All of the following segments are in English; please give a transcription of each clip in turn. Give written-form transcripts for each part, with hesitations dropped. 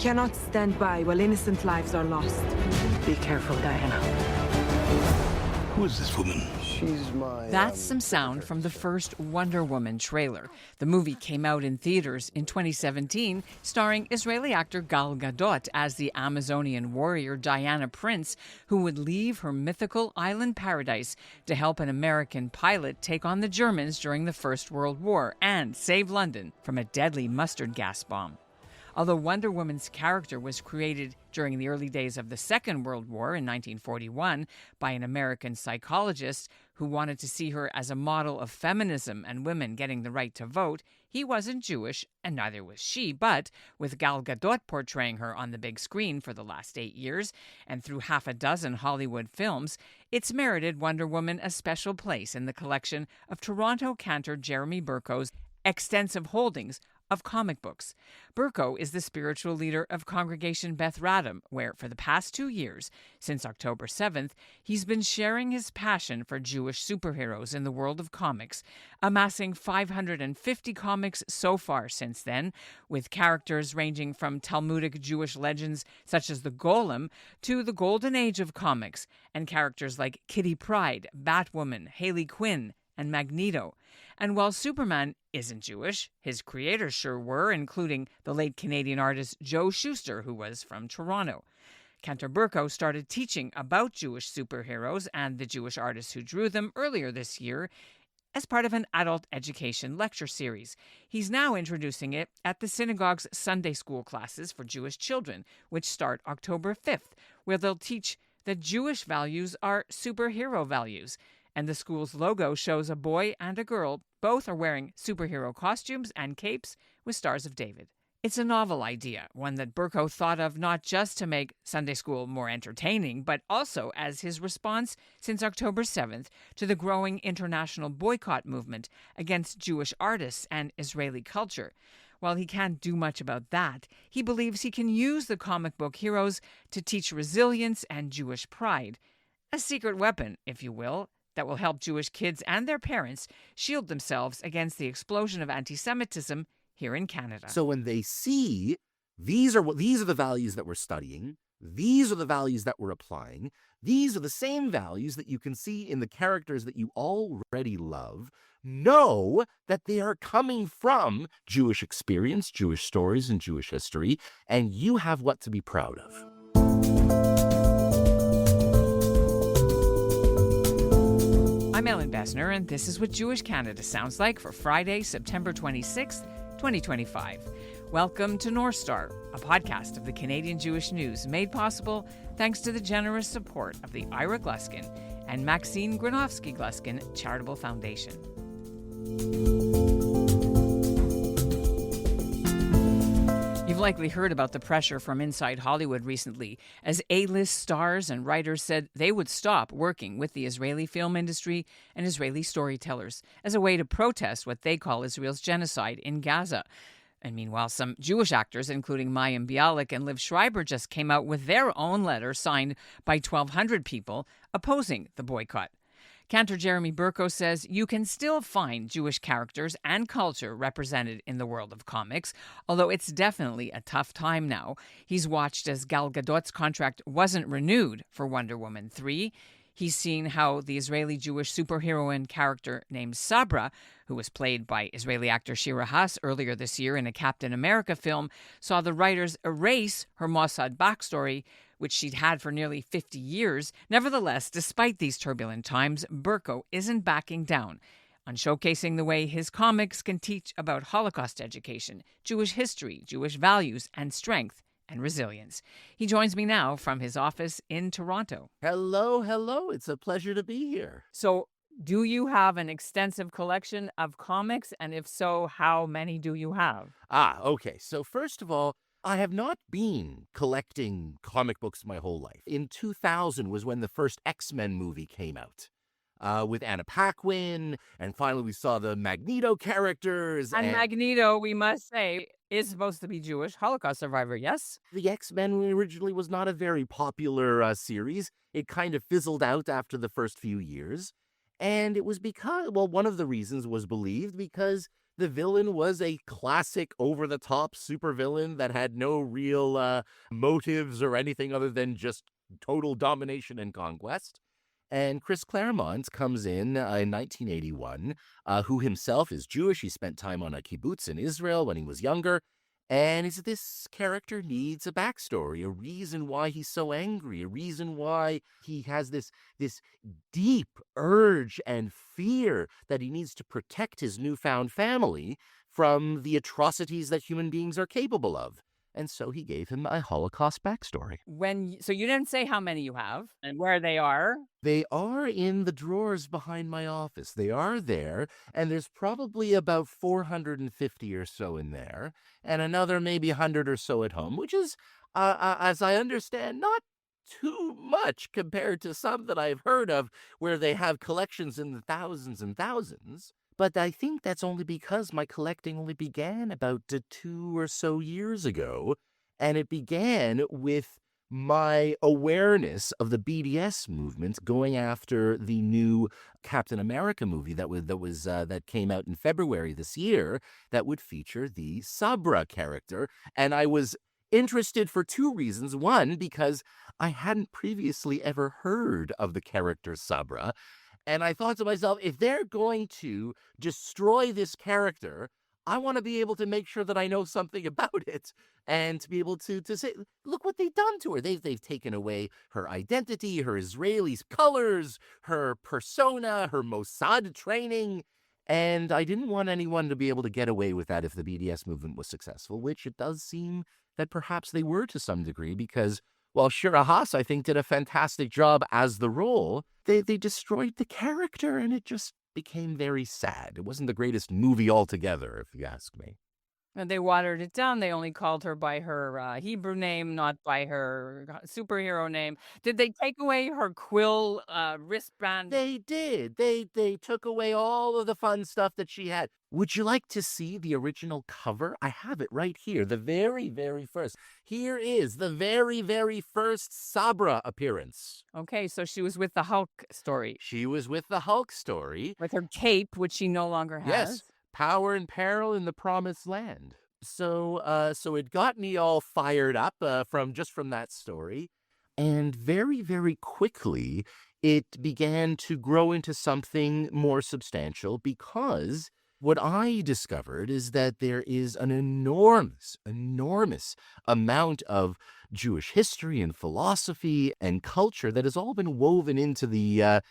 cannot stand by while innocent lives are lost. Be careful, Diana. Who is this woman? That's some sound from the first Wonder Woman trailer. The movie came out in theaters in 2017, starring Israeli actor Gal Gadot as the Amazonian warrior Diana Prince, who would leave her mythical island paradise to help an American pilot take on the Germans during the First World War and save London from a deadly mustard gas bomb. Although Wonder Woman's character was created during the early days of the Second World War in 1941 by an American psychologist who wanted to see her as a model of feminism and women getting the right to vote, he wasn't Jewish, and neither was she. But with Gal Gadot portraying her on the big screen for the last 8 years and through half a dozen Hollywood films, it's merited Wonder Woman a special place in the collection of Toronto Cantor Jeremy Burko's extensive holdings of comic books. Burko is the spiritual leader of Congregation Beth Radom, where for the past 2 years, since October 7th, he's been sharing his passion for Jewish superheroes in the world of comics, amassing 550 comics so far since then, with characters ranging from Talmudic Jewish legends such as the Golem to the Golden Age of comics, and characters like Kitty Pryde, Batwoman, Harley Quinn, and Magneto. And while Superman isn't Jewish, his creators sure were, including the late Canadian artist Joe Shuster, who was from Toronto. Cantor Burko started teaching about Jewish superheroes and the Jewish artists who drew them earlier this year as part of an adult education lecture series. He's now introducing it at the synagogue's Sunday school classes for Jewish children, which start October 5th, where they'll teach that Jewish values are superhero values. And the school's logo shows a boy and a girl. Both are wearing superhero costumes and capes with Stars of David. It's a novel idea, one that Burko thought of not just to make Sunday school more entertaining, but also as his response since October 7th to the growing international boycott movement against Jewish artists and Israeli culture. While he can't do much about that, he believes he can use the comic book heroes to teach resilience and Jewish pride. A secret weapon, if you will, that will help Jewish kids and their parents shield themselves against the explosion of antisemitism here in Canada. So when they see these are the values that we're studying, these are the values that we're applying, these are the same values that you can see in the characters that you already love, know that they are coming from Jewish experience, Jewish stories, and Jewish history, and you have what to be proud of. I'm Ellen Besner, and this is what Jewish Canada sounds like for Friday, September 26th, 2025. Welcome to North Star, a podcast of the Canadian Jewish News, made possible thanks to the generous support of the Ira Gluskin and Maxine Granovsky-Gluskin Charitable Foundation. You've likely heard about the pressure from inside Hollywood recently, as A-list stars and writers said they would stop working with the Israeli film industry and Israeli storytellers as a way to protest what they call Israel's genocide in Gaza. And meanwhile, some Jewish actors, including Mayim Bialik and Liv Schreiber, just came out with their own letter signed by 1,200 people opposing the boycott. Cantor Jeremy Burko says you can still find Jewish characters and culture represented in the world of comics, although it's definitely a tough time now. He's watched as Gal Gadot's contract wasn't renewed for Wonder Woman 3. He's seen how the Israeli Jewish superheroine character named Sabra, who was played by Israeli actor Shira Haas earlier this year in a Captain America film, saw the writers erase her Mossad backstory, which she'd had for nearly 50 years. Nevertheless, despite these turbulent times, Burko isn't backing down on showcasing the way his comics can teach about Holocaust education, Jewish history, Jewish values, and strength and resilience. He joins me now from his office in Toronto. Hello. It's a pleasure to be here. So, do you have an extensive collection of comics? And if so, how many do you have? Okay. So first of all, I have not been collecting comic books my whole life. In 2000 was when the first X-Men movie came out. With Anna Paquin, and finally we saw the Magneto characters. And Magneto, we must say, is supposed to be Jewish Holocaust survivor, yes? The X-Men originally was not a very popular series. It kind of fizzled out after the first few years. And it was because, well, one of the reasons was believed because The villain was a classic over-the-top supervillain that had no real motives or anything other than just total domination and conquest. And Chris Claremont comes in 1981, who himself is Jewish. He spent time on a kibbutz in Israel when he was younger. And this character needs a backstory, a reason why he's so angry, a reason why he has this deep urge and fear that he needs to protect his newfound family from the atrocities that human beings are capable of. And so he gave him a Holocaust backstory. So you didn't say how many you have and where they are? They are in the drawers behind my office. They are there, and there's probably about 450 or so in there, and another maybe 100 or so at home, which is, as I understand, not too much compared to some that I've heard of where they have collections in the thousands and thousands. But I think that's only because my collecting only began about 2 or so years ago, and it began with my awareness of the BDS movement going after the new Captain America movie that came out in February this year that would feature the Sabra character, and I was interested for 2 reasons. One, because I hadn't previously ever heard of the character Sabra. And I thought to myself, if they're going to destroy this character, I want to be able to make sure that I know something about it and to be able to say, look what they've done to her. They've taken away her identity, her Israeli colors, her persona, her Mossad training. And I didn't want anyone to be able to get away with that if the BDS movement was successful, which it does seem that perhaps they were to some degree, because while Shira Haas, I think, did a fantastic job as the role, they destroyed the character, and it just became very sad. It wasn't the greatest movie altogether, if you ask me. And they watered it down. They only called her by her Hebrew name, not by her superhero name. Did they take away her quill wristband? They did. They took away all of the fun stuff that she had. Would you like to see the original cover? I have it right here, the very, very first. Here is the very, very first Sabra appearance. Okay, so she was with the Hulk story. She was with the Hulk story. With her cape, which she no longer has. Yes. Power and peril in the promised land. So it got me all fired up from that story. And very, very quickly, it began to grow into something more substantial, because what I discovered is that there is an enormous amount of Jewish history and philosophy and culture that has all been woven into the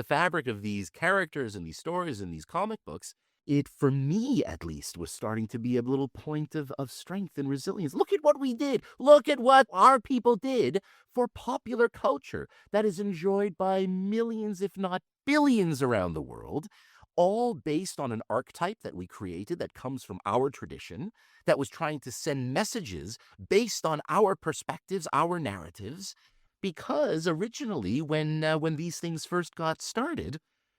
fabric of these characters and these stories and these comic books. It, for me at least, was starting to be a little point of strength and resilience. Look at what we did. Look at what our people did for popular culture that is enjoyed by millions, if not billions, around the world, all based on an archetype that we created that comes from our tradition, that was trying to send messages based on our perspectives, our narratives, because originally when these things first got started,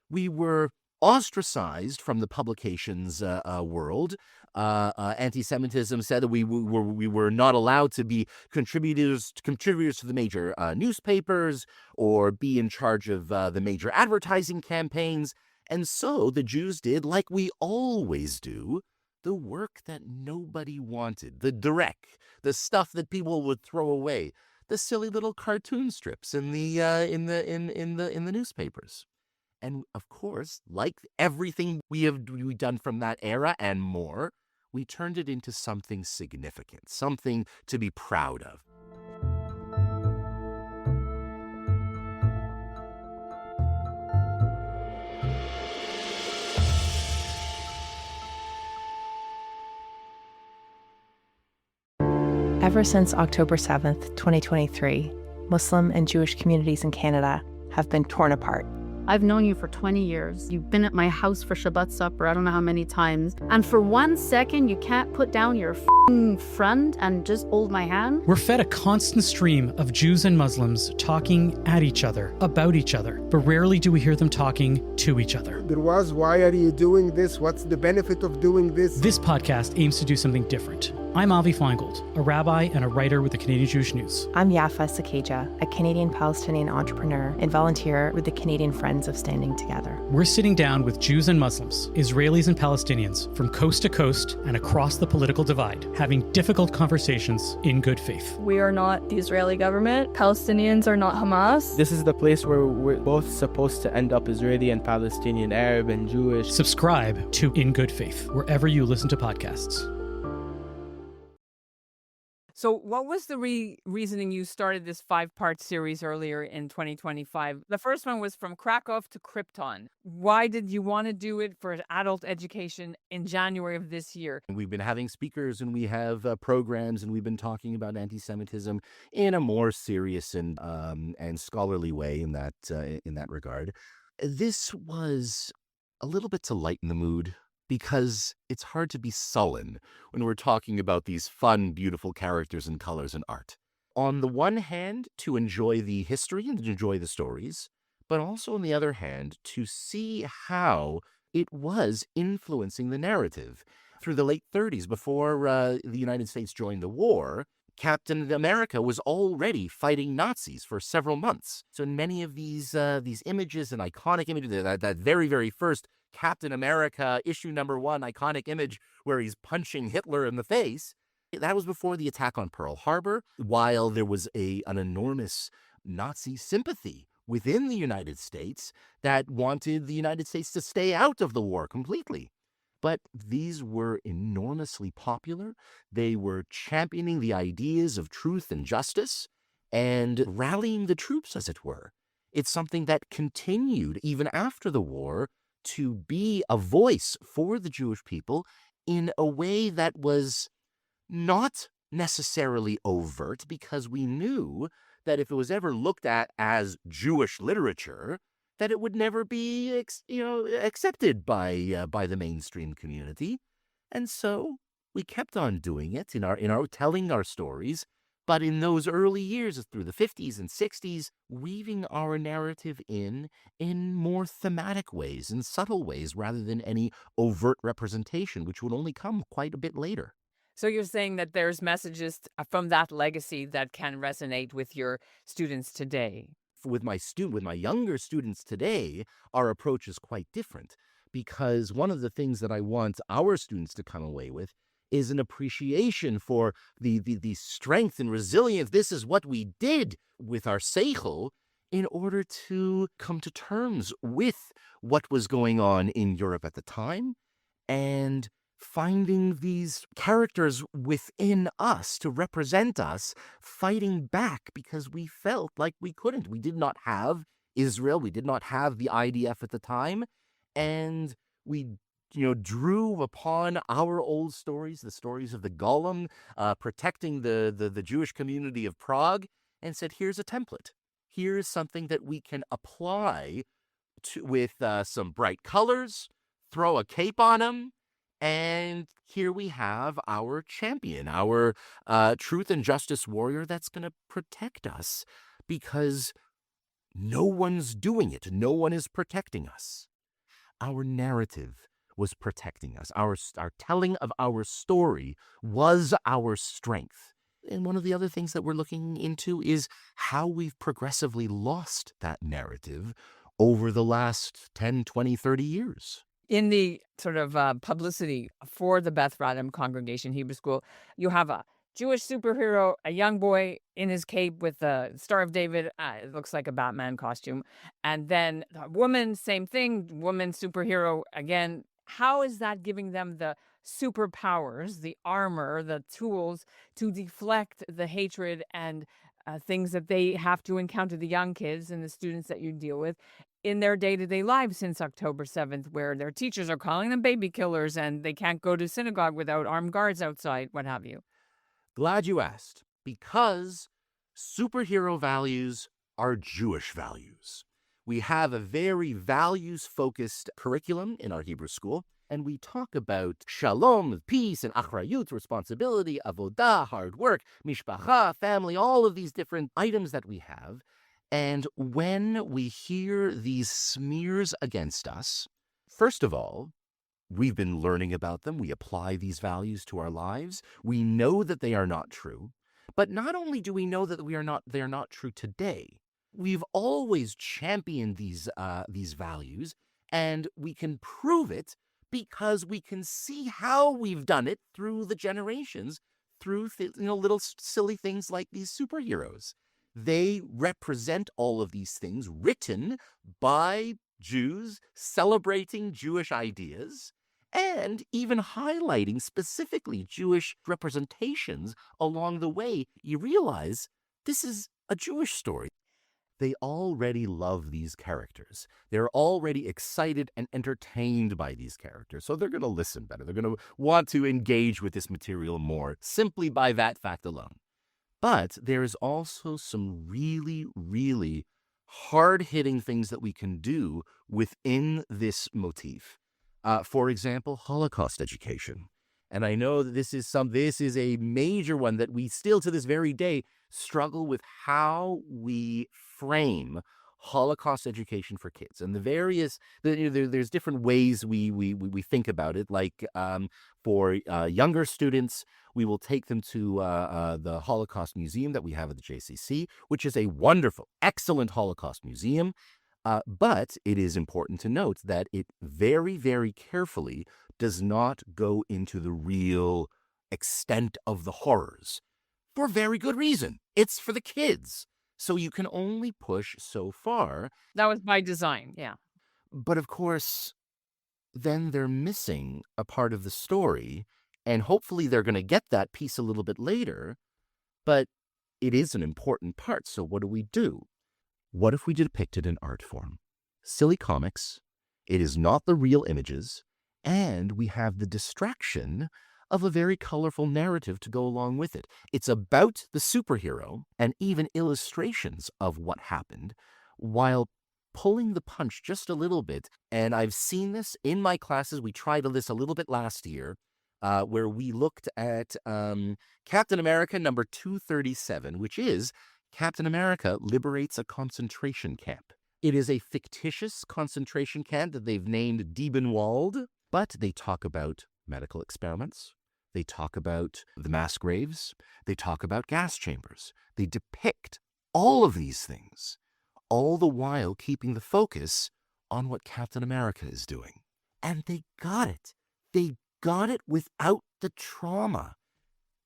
we were ostracized from the publications world. Antisemitism said that we were not allowed to be contributors to the major newspapers or be in charge of the major advertising campaigns. And so the Jews did, like we always do, the work that nobody wanted, the direct, the stuff that people would throw away, the silly little cartoon strips in the newspapers. And of course, like everything we've done from that era and more, we turned it into something significant, something to be proud of. Ever since October 7th, 2023, Muslim and Jewish communities in Canada have been torn apart. I've known you for 20 years. You've been at my house for Shabbat supper, I don't know how many times. And for 1 second, you can't put down your friend and just hold my hand? We're fed a constant stream of Jews and Muslims talking at each other, about each other, but rarely do we hear them talking to each other. Why are you doing this? What's the benefit of doing this? This podcast aims to do something different. I'm Avi Feingold, a rabbi and a writer with the Canadian Jewish News. I'm Yafa Sakeja, a Canadian-Palestinian entrepreneur and volunteer with the Canadian Friends of Standing Together. We're sitting down with Jews and Muslims, Israelis and Palestinians from coast to coast and across the political divide, having difficult conversations in good faith. We are not the Israeli government. Palestinians are not Hamas. This is the place where we're both supposed to end up, Israeli and Palestinian, Arab and Jewish. Subscribe to In Good Faith, wherever you listen to podcasts. So what was the reasoning you started this 5-part series earlier in 2025? The first one was From Krakow to Krypton. Why did you want to do it for adult education in January of this year? We've been having speakers and we have programs and we've been talking about anti-Semitism in a more serious and scholarly way in that regard. This was a little bit to lighten the mood, because it's hard to be sullen when we're talking about these fun, beautiful characters and colors and art. On the one hand, to enjoy the history and to enjoy the stories, but also on the other hand, to see how it was influencing the narrative. Through the late 30s, before the United States joined the war, Captain America was already fighting Nazis for several months. So many of these images and iconic images, that very, very first Captain America issue #1 iconic image where he's punching Hitler in the face, that was before the attack on Pearl Harbor, while there was an enormous Nazi sympathy within the United States that wanted the United States to stay out of the war completely. But these were enormously popular. They were championing the ideas of truth and justice and rallying the troops, as it were. It's something that continued even after the war to be a voice for the Jewish people in a way that was not necessarily overt, because we knew that if it was ever looked at as Jewish literature, that it would never be accepted by the mainstream community. And so we kept on doing it in our telling our stories, but in those early years, through the 50s and 60s, weaving our narrative in more thematic ways, in subtle ways, rather than any overt representation, which would only come quite a bit later. So you're saying that there's messages from that legacy that can resonate with your students today? With my younger students today, our approach is quite different, because one of the things that I want our students to come away with is an appreciation for the strength and resilience. This is what we did with our seichel in order to come to terms with what was going on in Europe at the time, and finding these characters within us to represent us, fighting back because we felt like we couldn't. We did not have Israel. We did not have the IDF at the time. And we drew upon our old stories, the stories of the Golem, protecting the Jewish community of Prague, and said, here's a template. Here's something that we can apply with some bright colors, throw a cape on them, and here we have our champion, our truth and justice warrior that's going to protect us, because no one's doing it. No one is protecting us. Our narrative was protecting us. Our telling of our story was our strength. And one of the other things that we're looking into is how we've progressively lost that narrative over the last 10, 20, 30 years. In the sort of publicity for the Beth Radom Congregation Hebrew School, you have a Jewish superhero, a young boy in his cape with the Star of David. It looks like a Batman costume. And then a woman, same thing, woman superhero again. How is that giving them the superpowers, the armor, the tools to deflect the hatred and things that they have to encounter, the young kids and the students that you deal with, in their day-to-day lives since October 7th, where their teachers are calling them baby killers and they can't go to synagogue without armed guards outside, what have you? Glad you asked, because superhero values are Jewish values. We have a very values-focused curriculum in our Hebrew school, and we talk about shalom, peace, and achrayut, responsibility, avodah, hard work, mishpacha, family, all of these different items that we have. And when we hear these smears against us, first of all, We've been learning about them. We apply these values to our lives. We know that they are not true. But not only do we know that they are not true today, we've always championed these values, and we can prove it because we can see how we've done it through the generations, through little silly things like these superheroes. They represent all of these things written by Jews, celebrating Jewish ideas, and even highlighting specifically Jewish representations along the way. You realize this is a Jewish story. They already love these characters. They're already excited and entertained by these characters. So they're going to listen better. They're going to want to engage with this material more simply by that fact alone. But there is also some really, really hard-hitting things that we can do within this motif. For example, Holocaust education. And I know that this is a major one that we still to this very day struggle with how we frame Holocaust education for kids. And there's different ways we think about it. Like for younger students, we will take them to the Holocaust Museum that we have at the JCC, which is a wonderful, excellent Holocaust museum. But it is important to note that it very, very carefully does not go into the real extent of the horrors for very good reason. It's for the kids. So you can only push so far. That was by design, yeah. But of course, then they're missing a part of the story, and hopefully they're going to get that piece a little bit later, but it is an important part. So what do? What if we depict it in art form? Silly comics, it is not the real images, and we have the distraction of a very colorful narrative to go along with it. It's about the superhero and even illustrations of what happened while pulling the punch just a little bit. And I've seen this in my classes. We tried this a little bit last year, where we looked at Captain America number 237, which is Captain America liberates a concentration camp. It is a fictitious concentration camp that they've named Diebenwald, but they talk about medical experiments. They talk about the mass graves. They talk about gas chambers. They depict all of these things, all the while keeping the focus on what Captain America is doing. And they got it. They got it without the trauma.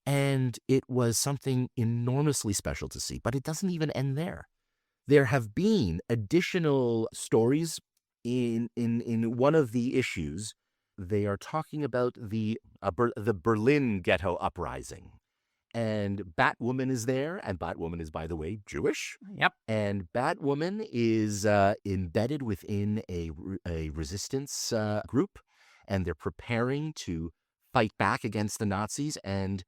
And it was something enormously special to see, but it doesn't even end there. There have been additional stories in one of the issues. They are talking about the Berlin ghetto uprising. And Batwoman is there, and Batwoman is, by the way, Jewish. Yep. And Batwoman is embedded within a resistance group, and they're preparing to fight back against the Nazis. And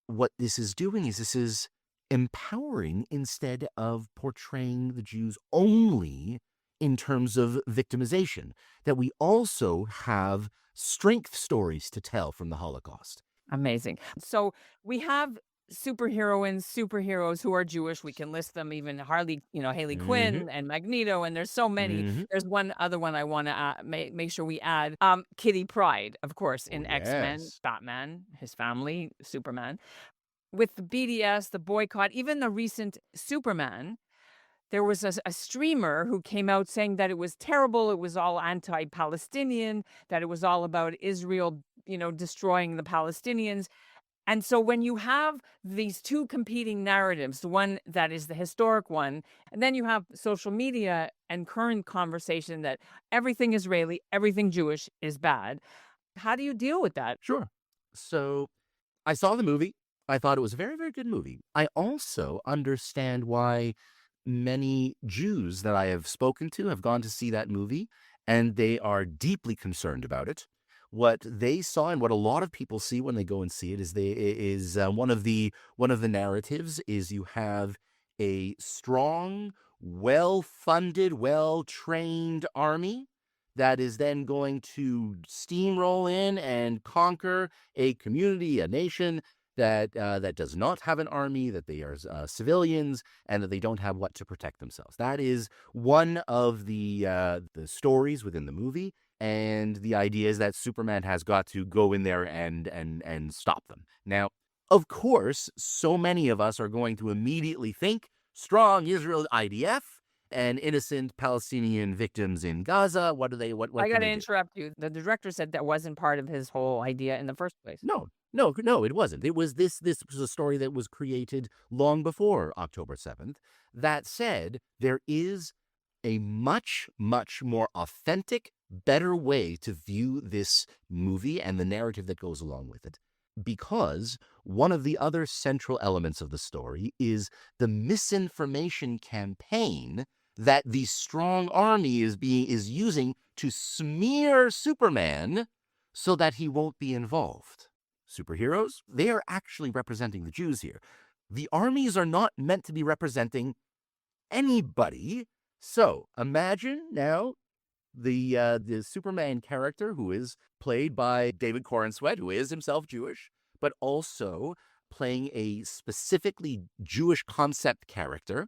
what this is doing is this is empowering instead of portraying the Jews only in terms of victimization, that we also have strength stories to tell from the Holocaust. Amazing. So we have superheroes who are Jewish. We can list them, even Harley, Haley Quinn and Magneto, and there's so many. There's one other one I want to make sure we add. Kitty Pryde, of course, in X-Men, Batman, his family, Superman. With the BDS, the boycott, even the recent Superman, there was a streamer who came out saying that it was terrible, it was all anti-Palestinian, that it was all about Israel, destroying the Palestinians. And so when you have these two competing narratives, the one that is the historic one, and then you have social media and current conversation that everything Israeli, everything Jewish is bad, how do you deal with that? Sure. So I saw the movie. I thought it was a very, very good movie. I also understand why many Jews that I have spoken to have gone to see that movie, and they are deeply concerned about it. What they saw and what a lot of people see when they go and see it is one of the narratives is you have a strong, well-funded, well-trained army that is then going to steamroll in and conquer a community, a nation that does not have an army, that they are civilians, and that they don't have what to protect themselves. That is one of the stories within the movie, And the idea is that Superman has got to go in there and stop them. Now, of course, so many of us are going to immediately think strong Israel IDF and innocent Palestinian victims in Gaza. What do they? What I can got to they do? interrupt you. The director said that wasn't part of his whole idea in the first place. No, it wasn't. It was this was a story that was created long before October 7th. That said, there is a much, much more authentic, better way to view this movie and the narrative that goes along with it. Because one of the other central elements of the story is the misinformation campaign that the strong army is using to smear Superman so that he won't be involved. Superheroes, they are actually representing the Jews here. The armies are not meant to be representing anybody. So imagine now the Superman character, who is played by David Corenswet, who is himself Jewish, but also playing a specifically Jewish concept character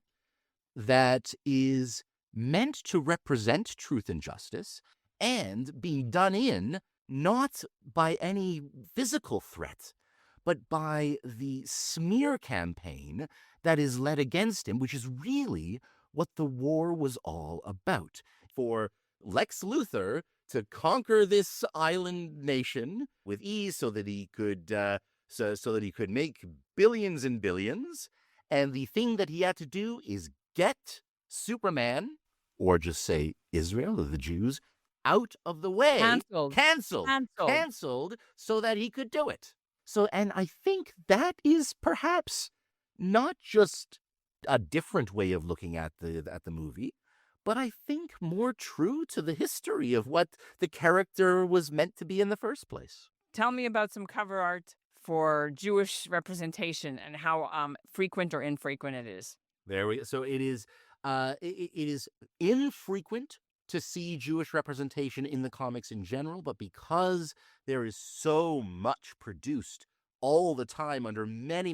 that is meant to represent truth and justice and being done in not by any physical threat, but by the smear campaign that is led against him, which is really what the war was all about. For Lex Luthor to conquer this island nation with ease so that he could so that he could make billions and billions, and the thing that he had to do is get Superman, or just say Israel or the Jews, out of the way. Canceled so that he could do it. So, and I think that is perhaps not just a different way of looking at the movie, but I think more true to the history of what the character was meant to be in the first place. Tell me about some cover art for Jewish representation and how frequent or infrequent it is. There we go. So it is infrequent to see Jewish representation in the comics in general, but because there is so much produced all the time under many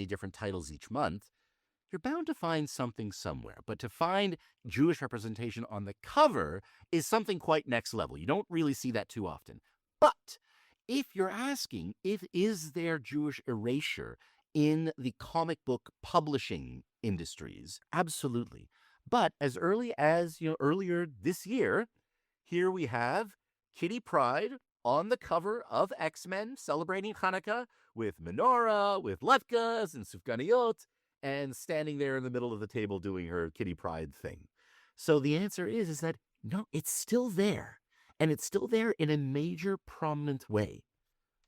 different titles each month, you're bound to find something somewhere. But to find Jewish representation on the cover is something quite next level. You don't really see that too often. But if you're asking, is there Jewish erasure in the comic book publishing industries? Absolutely. But as early as, earlier this year, here we have Kitty Pryde on the cover of X-Men celebrating Hanukkah with menorah, with latkes and sufganiyot, and standing there in the middle of the table doing her Kitty Pryde thing. So the answer is that no, it's still there. And it's still there in a major, prominent way.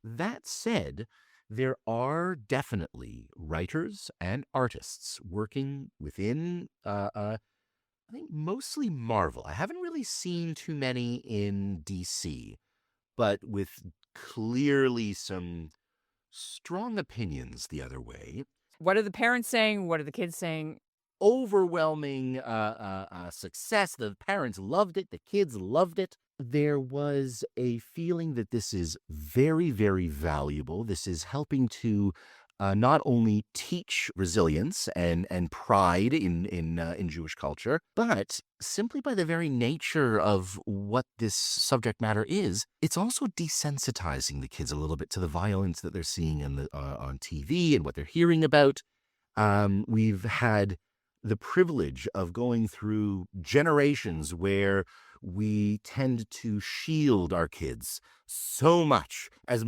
That said, there are definitely writers and artists working within, I think, mostly Marvel. I haven't really seen too many in DC, but with clearly some strong opinions the other way. What are the parents saying? What are the kids saying? Overwhelming success. The parents loved it. The kids loved it. There was a feeling that this is very, very valuable. This is helping to not only teach resilience and pride in Jewish culture, but simply by the very nature of what this subject matter is, it's also desensitizing the kids a little bit to the violence that they're seeing on TV and what they're hearing about. We've had the privilege of going through generations where we tend to shield our kids so much as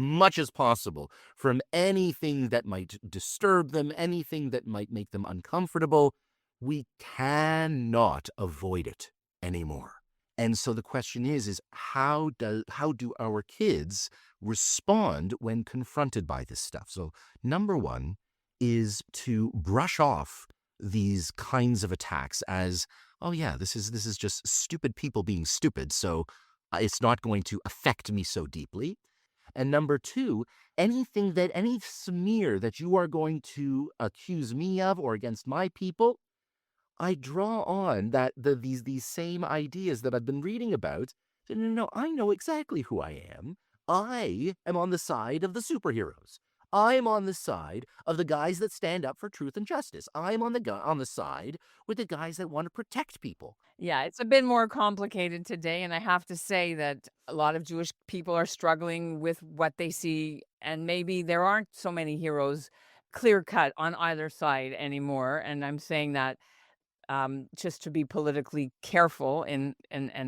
possible from anything that might disturb them, anything that might make them uncomfortable. We cannot avoid it anymore. And so the question is how do our kids respond when confronted by this stuff? So number one is to brush off these kinds of attacks as, oh yeah, this is just stupid people being stupid, so it's not going to affect me so deeply. And number two, any smear that you are going to accuse me of or against my people, I draw on that these same ideas that I've been reading about. No, I know exactly who I am. I am on the side of the superheroes. I'm on the side of the guys that stand up for truth and justice. I'm on the side with the guys that want to protect people. Yeah, it's a bit more complicated today, and I have to say that a lot of Jewish people are struggling with what they see, and maybe there aren't so many heroes clear-cut on either side anymore, and I'm saying that just to be politically careful in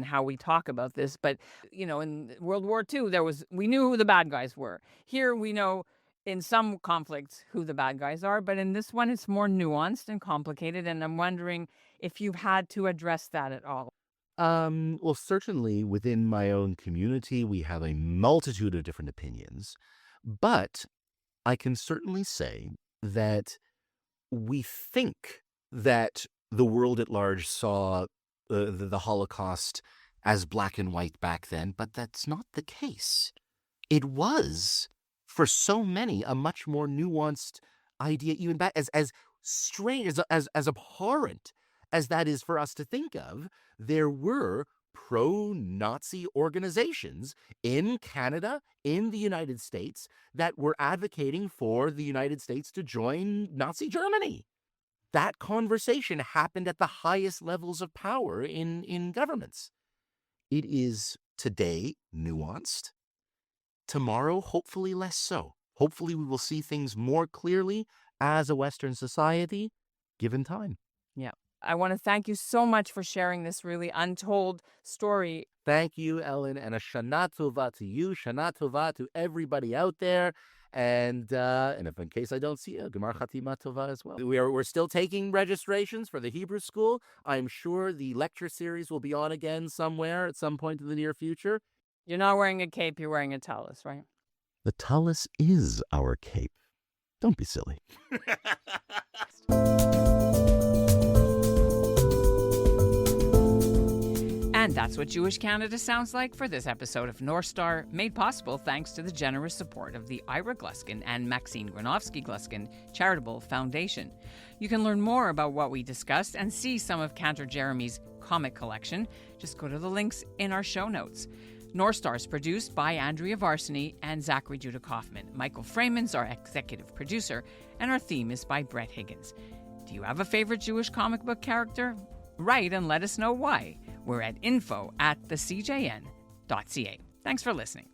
how we talk about this. But, in World War II, we knew who the bad guys were. Here we know in some conflicts who the bad guys are, but in this one it's more nuanced and complicated, and I'm wondering if you've had to address that at all. Well, certainly within my own community, we have a multitude of different opinions, but I can certainly say that we think that the world at large saw the Holocaust as black and white back then, but that's not the case. It was, for so many, a much more nuanced idea, even back as strange, as abhorrent as that is for us to think of. There were pro-Nazi organizations in Canada, in the United States, that were advocating for the United States to join Nazi Germany. That conversation happened at the highest levels of power in governments. It is today nuanced. Tomorrow, hopefully less so. Hopefully we will see things more clearly as a Western society, given time. Yeah. I want to thank you so much for sharing this really untold story. Thank you, Ellen, and a Shana Tova to you, Shana Tova to everybody out there. And if in case I don't see you, Gemar Chatima Tova as well. We're still taking registrations for the Hebrew School. I'm sure the lecture series will be on again somewhere at some point in the near future. You're not wearing a cape, you're wearing a tallis, right? The tallis is our cape. Don't be silly. And that's what Jewish Canada sounds like for this episode of North Star, made possible thanks to the generous support of the Ira Gluskin and Maxine Granovsky-Gluskin Charitable Foundation. You can learn more about what we discussed and see some of Cantor Jeremy's comic collection. Just go to the links in our show notes. North Star is produced by Andrea Varsany and Zachary Judah Kaufman. Michael Freeman's our executive producer, and our theme is by Brett Higgins. Do you have a favorite Jewish comic book character? Write and let us know why. We're at info@thecjn.ca. Thanks for listening.